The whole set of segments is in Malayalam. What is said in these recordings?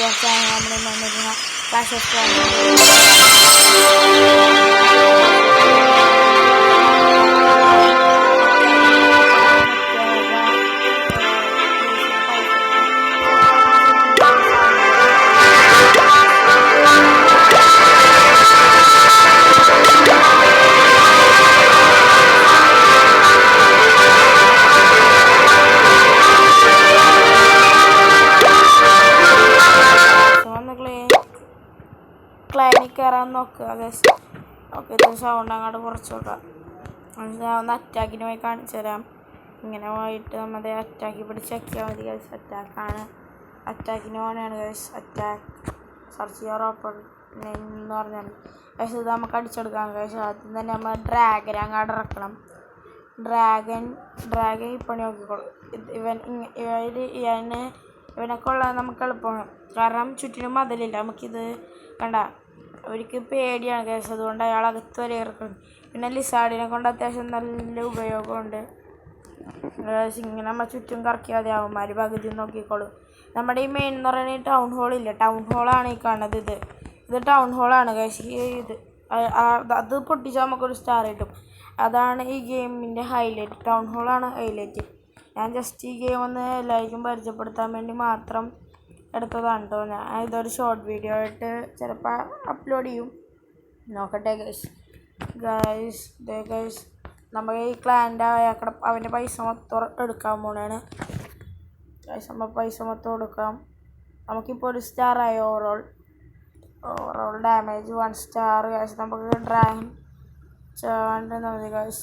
തീർച്ചയായും നമ്മൾ വന്നിരുന്ന ക്ലാഷ് ഓഫ് ക്ലാൻസ് ക്ലൈനിൽ കയറാൻ നോക്കുക ഗൈസ്. ഓക്കെ, ഇത് സൗണ്ട് അങ്ങോട്ട് കുറച്ച് നോക്കാം. ഒന്ന് അറ്റാക്കിന് പോയി കാണിച്ചു തരാം. ഇങ്ങനെ പോയിട്ട് നമ്മുടെ അറ്റാക്കി പിടിച്ച് ചെക്കിയാൽ മതി ഗൈസ്. അറ്റാക്കാണ്, അറ്റാക്കിന് പോകണയാണ് guys. Attack search your open എന്ന് പറഞ്ഞാൽ ഗൈസ് ഇത് നമുക്ക് അടിച്ചെടുക്കാം ഗൈസ്. ആദ്യം തന്നെ നമ്മൾ ഡ്രാഗൻ അങ്ങോട്ട് ഇറക്കണം. ഡ്രാഗൻ ഇപ്പണി നോക്കിക്കോളും. ഇവനൊക്കെ ഉള്ളത് നമുക്ക് എളുപ്പമാണ്, കാരണം ചുറ്റിനും മതിലില്ല. നമുക്കിത് കണ്ട അവർക്ക് പേടിയാണ് കേസ്, അതുകൊണ്ട് അയാൾ അകത്ത് വരെ ഇറക്കണം. പിന്നെ ലിസാർഡിനെ കൊണ്ട് അത്യാവശ്യം നല്ല ഉപയോഗമുണ്ട്. ഇങ്ങനെ നമ്മൾ ചുറ്റും കറക്കിയാതെ അവന്മാർ പകുതി നോക്കിക്കോളും. നമ്മുടെ ഈ മെയിൻ എന്ന് പറയുന്നത് ടൗൺ ഹോളില്ല, ടൗൺ ഹോളാണ് ഈ കാണുന്നത്. ഇത് ടൗൺ ഹോളാണ് കേസ്. ഇത് അത് പൊട്ടിച്ചാൽ നമുക്കൊരു സ്റ്റാർ കിട്ടും. അതാണ് ഈ ഗെയിമിൻ്റെ ഹൈലൈറ്റ്. ടൗൺ ഹോളാണ് ഹൈലൈറ്റ്. ഞാൻ ജസ്റ്റ് ഈ ഗെയിം ഒന്ന് എല്ലാവർക്കും പരിചയപ്പെടുത്താൻ വേണ്ടി മാത്രം എടുത്തതാണ് കേട്ടോ. ഞാൻ ഇതൊരു ഷോർട്ട് വീഡിയോ ആയിട്ട് ചിലപ്പോൾ അപ്ലോഡ് ചെയ്യും, നോക്കട്ടെ ഗൈസ്. നമ്മൾ ഈ ക്ലാൻ്റെ അവൻ്റെ പൈസ മൊത്തം എടുക്കാൻ പോണാണ് ഗൈസ്. നമ്മൾ പൈസ മൊത്തം എടുക്കാം. നമുക്കിപ്പോൾ ഒരു സ്റ്റാറായി. Overall damage 1 star guys. നമുക്ക് ഡ്രാഗൺ ചേണ്ടത് മതി ഗൈസ്.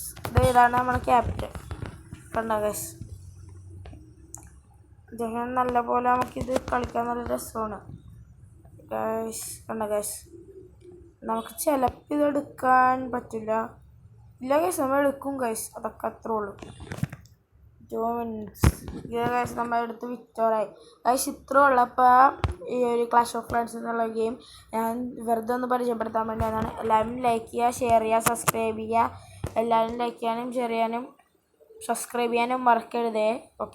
ഇതാണ് നമ്മുടെ ക്യാപ്റ്റൻ, കണ്ടോ ഗൈസ്. അദ്ദേഹം നല്ല പോലെ നമുക്കിത് കളിക്കാൻ നല്ല രസമാണ് ഗൈസ്. കണ്ട ഗൈസ്, നമുക്ക് ചിലപ്പോൾ ഇത് എടുക്കാൻ പറ്റില്ല. ഇല്ല ഗൈസ്, നമ്മൾ എടുക്കും ഗൈസ്. അതൊക്കെ അത്രേ ഉള്ളൂ. 2 മിനിറ്റ്സ് ഗൈസ്, നമ്മൾ എടുത്ത് വിക്ടോറായി ഗൈസ്. ഇത്രേ ഉള്ളപ്പോൾ ഈ ഒരു ക്ലാഷ് ഓഫ് ക്ലാൻസ് എന്നുള്ള ഗെയിം ഞാൻ വെറുതെ ഒന്ന് പരിചയപ്പെടുത്താൻ വേണ്ടിയാണ്. എല്ലാവരും ലൈക്ക് ചെയ്യുക, ഷെയർ ചെയ്യുക, സബ്സ്ക്രൈബ് ചെയ്യുക. എല്ലാവരും ലൈക്ക് ചെയ്യാനും ഷെയർ ചെയ്യാനും സബ്സ്ക്രൈബ് ചെയ്യാനും മറക്കരുതേ. ഓക്കെ.